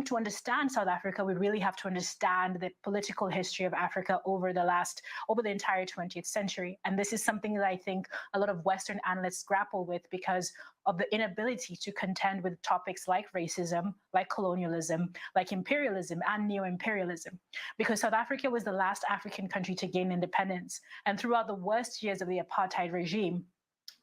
to understand South Africa, we really have to understand the political history of Africa over the entire 20th century. And this is something that I think a lot of Western analysts grapple with because of the inability to contend with topics like racism, like colonialism, like imperialism and neo-imperialism. Because South Africa was the last African country to gain independence. And throughout the worst years of the apartheid regime,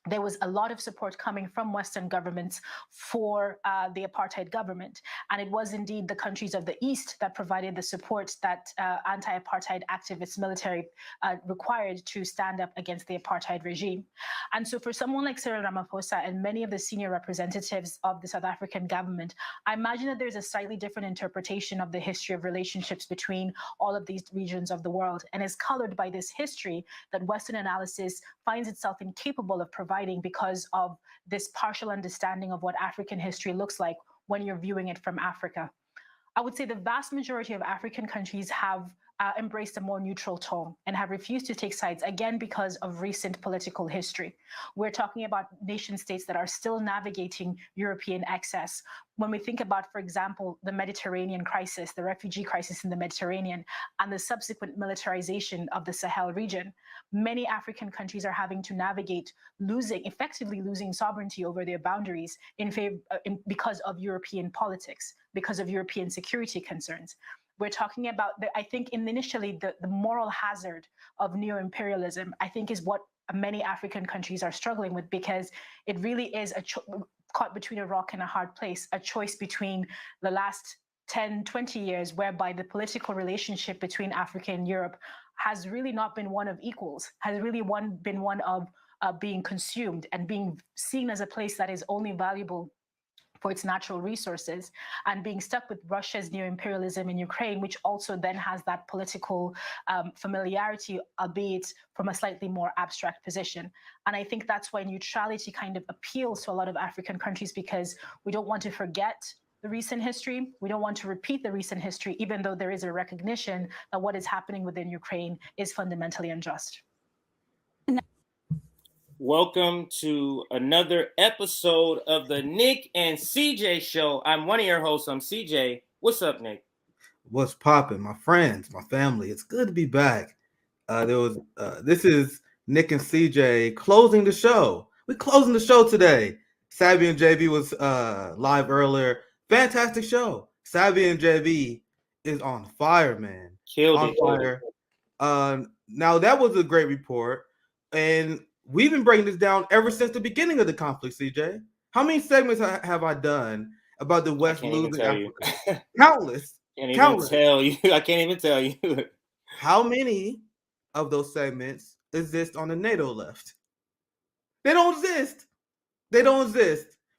there was a lot of support coming from Western governments for the apartheid government. And it was indeed the countries of the East that provided the support that anti-apartheid activist military required to stand up against the apartheid regime. And so for someone like Cyril Ramaphosa and many of the senior representatives of the South African government, I imagine that there's a slightly different interpretation of the history of relationships between all of these regions of the world, and is colored by this history that Western analysis finds itself incapable of providing because of this partial understanding of what African history looks like when you're viewing it from Africa. I would say the vast majority of African countries have embraced a more neutral tone and have refused to take sides, again, because of recent political history. We're talking about nation states that are still navigating European excess. When we think about, for example, the Mediterranean crisis, the refugee crisis in the Mediterranean, and the subsequent militarization of the Sahel region, many African countries are having to navigate effectively losing sovereignty over their boundaries because of European politics, because of European security concerns. We're talking about, I think initially, the moral hazard of neo-imperialism, I think, is what many African countries are struggling with, because it really is caught between a rock and a hard place, a choice between the last 10, 20 years, whereby the political relationship between Africa and Europe has really not been one of equals, has really been one of being consumed and being seen as a place that is only valuable for its natural resources, and being stuck with Russia's neo-imperialism in Ukraine, which also then has that political familiarity, albeit from a slightly more abstract position. And I think that's why neutrality kind of appeals to a lot of African countries, because we don't want to forget the recent history. We don't want to repeat the recent history, even though there is a recognition that what is happening within Ukraine is fundamentally unjust. Welcome to another episode of the Nick and CJ Show. I'm one of your hosts. I'm CJ. What's up, Nick? What's popping, my friends, my family? It's good to be back. This is Nick and CJ closing the show. We're closing the show today. Savvy and JB was live earlier. Fantastic show. Savvy and JB is on fire, man. Killed it. Now that was a great report, and we've been breaking this down ever since the beginning of the conflict, CJ. How many segments have I done about the West losing Africa? Countless. I can't even tell you. How many of those segments exist on the NATO left? They don't exist.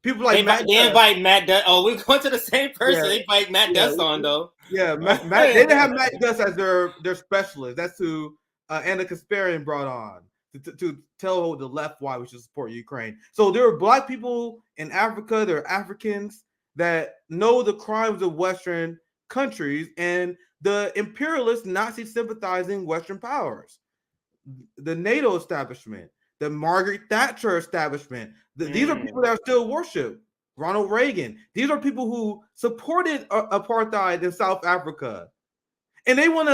People like they invite Matt Duss. Oh, we're going to the same person. Yeah. They invite Matt Duss on, though. Yeah, Matt, they didn't have Matt Duss as their specialist. That's who Anna Kasparian brought on to tell the left why we should support Ukraine. So there are Black people in Africa, there are Africans that know the crimes of Western countries and the imperialist Nazi sympathizing Western powers. The NATO establishment, the Margaret Thatcher establishment. These are people that are still worshipped. Ronald Reagan. These are people who supported apartheid in South Africa. And they want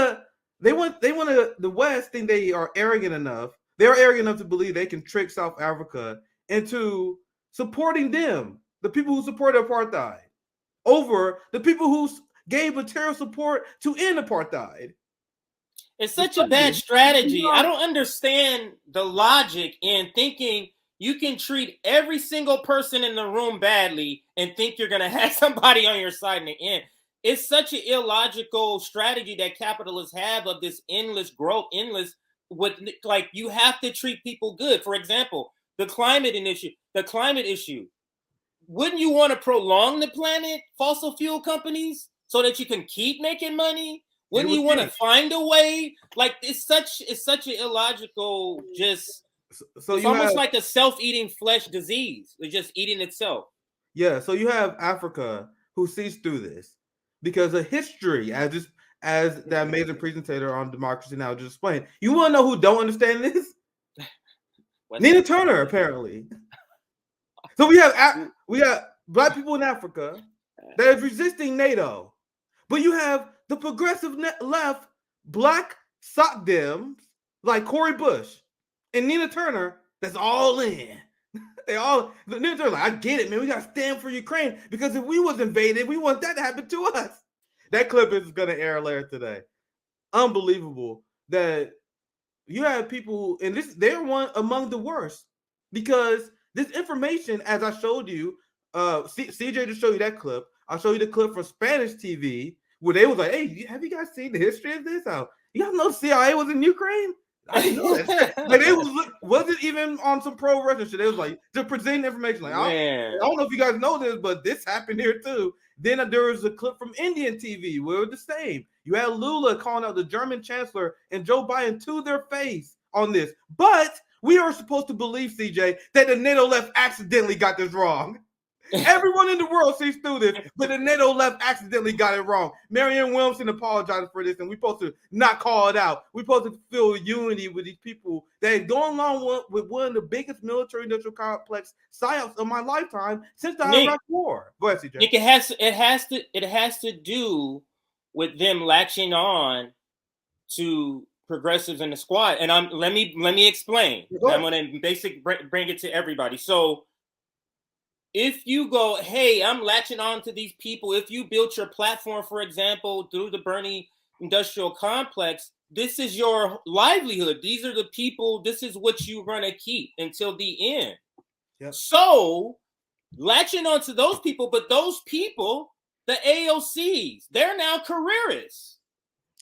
the West think they are arrogant enough. They're arrogant enough to believe they can trick South Africa into supporting them, the people who supported apartheid, over the people who gave material support to end apartheid. It's such a bad strategy. I don't understand the logic in thinking you can treat every single person in the room badly and think you're going to have somebody on your side in the end. It's such an illogical strategy that capitalists have of this endless growth, like you have to treat people good. For example, the climate issue. Wouldn't you want to prolong the planet, fossil fuel companies, so that you can keep making money? Wouldn't you want to find a way? Like it's such an illogical, it's almost like a self-eating flesh disease. It's just eating itself. Yeah, so you have Africa who sees through this because of history, as that amazing presentator on Democracy Now! Just explained. You want to know who don't understand this? Nina Turner, apparently. So we have Black people in Africa that is resisting NATO But you have the progressive left, black sock dems like Cori Bush and Nina Turner that's all in. Nina Turner like, I get it, man. We got to stand for Ukraine because if we was invaded, we want that to happen to us. That clip is going to air later today. Unbelievable that you have people, and they're one among the worst because this information, as I showed you, CJ just showed you that clip. I'll show you the clip from Spanish TV where they was like, "Hey, have you guys seen the history of this? You guys know CIA was in Ukraine? I didn't know that." Like, it wasn't even on some pro-Russian shit. It was like to present information. Like, I don't know if you guys know this, but this happened here too. Then there was a clip from Indian TV where it was the same. You had Lula calling out the German chancellor and Joe Biden to their face on this. But we are supposed to believe, CJ, that the NATO left accidentally got this wrong. Everyone in the world sees through this, but the NATO left accidentally got it wrong. Marianne Williamson apologized for this, and we're supposed to not call it out. We're supposed to feel unity with these people that are going along with one of the biggest military-industrial complex psyops of my lifetime since the Iraq War. Go ahead, CJ. Nick, it has to do with them latching on to progressives in the squad, and let me explain. I'm going to bring it to everybody. So, if you go, hey, I'm latching on to these people. If you built your platform, for example, through the Bernie Industrial Complex, this is your livelihood. These are the people. This is what you're going to keep until the end. Yep. So, latching on to those people, but those people, the AOCs, they're now careerists.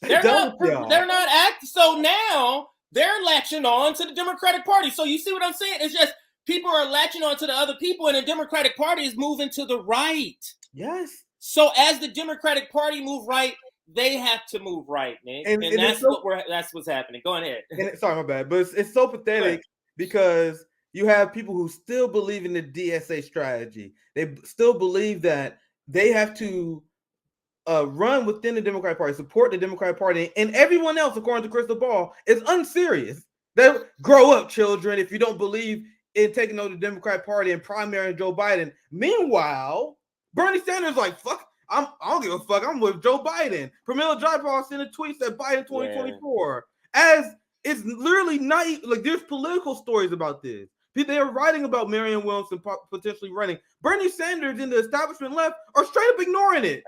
They're not active. So now they're latching on to the Democratic Party. So you see what I'm saying? It's just people are latching on to the other people, and the Democratic Party is moving to the right. Yes. So as the Democratic Party move right, they have to move right, Nick. And that's what's happening. Go ahead. Sorry, my bad. But it's so pathetic because you have people who still believe in the DSA strategy. They still believe that they have to run within the Democratic Party, support the Democratic Party, and everyone else, according to Crystal Ball, is unserious. They grow up, children, if you don't believe in taking over the Democratic Party and primarying Joe Biden. Meanwhile, Bernie Sanders like, fuck, I don't give a fuck. I'm with Joe Biden. Pramila Jayapal sent a tweet that Biden 2024. As it's literally not like there's political stories about this. They are writing about Marianne Williamson potentially running. Bernie Sanders and the establishment left are straight up ignoring it.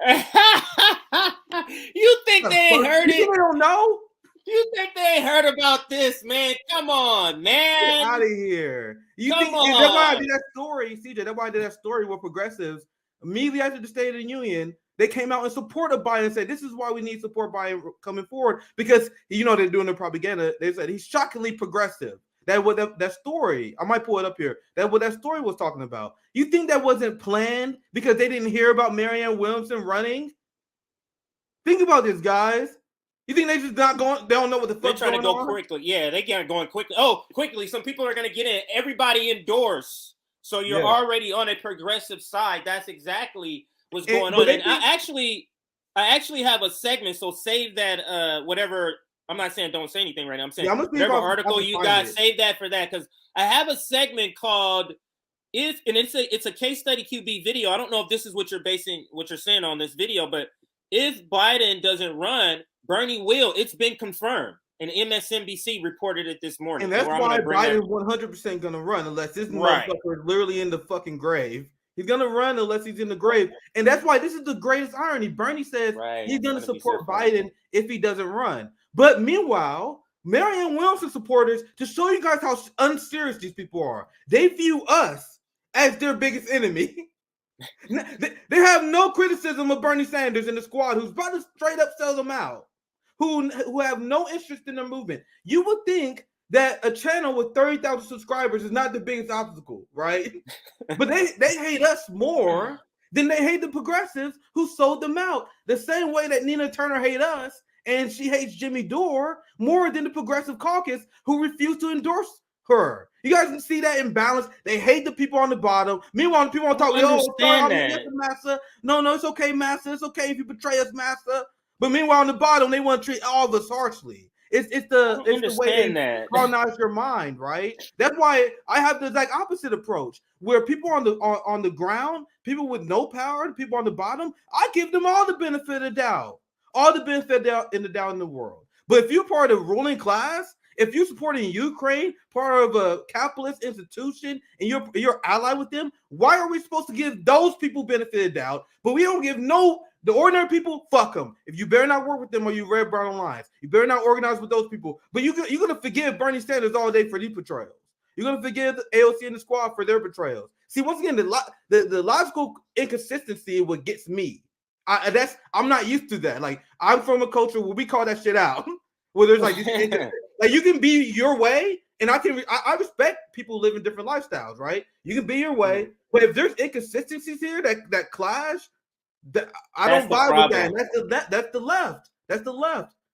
You think they ain't heard it? You don't know? You think they ain't heard about this, man? Come on, man. Get out of here. That's why I did that story, CJ. That's why I did that story with progressives. Immediately after the State of the Union, they came out in support of Biden and said, this is why we need support Biden coming forward. Because, they're doing the propaganda. They said he's shockingly progressive. That story, I might pull it up here. What that story was talking about. You think that wasn't planned because they didn't hear about Marianne Williamson running? Think about this, guys. You think they just not going? They don't know what the fuck. They're trying to go quickly. Yeah, they get going quickly. Oh, quickly! Some people are going to get in. Everybody indoors. So you're already on a progressive side. That's exactly what's going on. And I actually have a segment. So save that. Whatever. I'm not saying don't say anything right now. I'm saying whatever article you got, save that for that, because I have a segment called it's a case study QB video. I don't know if this is what you're saying on this video, but if Biden doesn't run, Bernie will. It's been confirmed, and MSNBC reported it this morning. And that's why Biden's 100% going to run unless this motherfucker is literally in the fucking grave. He's going to run unless he's in the grave. And that's why this is the greatest irony. Bernie says he's going to support Biden if he doesn't run. But meanwhile, Marianne Williamson supporters, to show you guys how unserious these people are, they view us as their biggest enemy. They have no criticism of Bernie Sanders and the squad who's about to straight up sell them out, who have no interest in their movement. You would think that a channel with 30,000 subscribers is not the biggest obstacle, right? But they hate us more than they hate the progressives who sold them out. The same way that Nina Turner hates us, and she hates Jimmy Dore more than the progressive caucus who refuse to endorse her. You guys can see that imbalance. They hate the people on the bottom. Meanwhile, the people on top, Massa. No, it's okay, Massa. It's okay if you betray us, Massa. But meanwhile, on the bottom, they want to treat all of us harshly. It's the way they colonize your mind, right? That's why I have the exact opposite approach, where people on the ground, people with no power, people on the bottom, I give them all the benefit of the doubt, all the benefit in the doubt in the world. But if you're part of the ruling class, if you're supporting Ukraine, part of a capitalist institution, and you're allied with them, why are we supposed to give those people benefit of doubt, but we don't give the ordinary people? Fuck them. If you better not work with them, or you Red Brown Alliance, you better not organize with those people. But you're gonna forgive Bernie Sanders all day for these betrayals. You're gonna forgive the AOC and the squad for their betrayals. See, once again, the logical inconsistency is what gets me. I'm not used to that. Like, I'm from a culture where we call that shit out. Where there's like you can be your way, and I respect people living different lifestyles, right? You can be your way, but if there's inconsistencies here that clash, I don't buy with that. And that's the left. That's the left.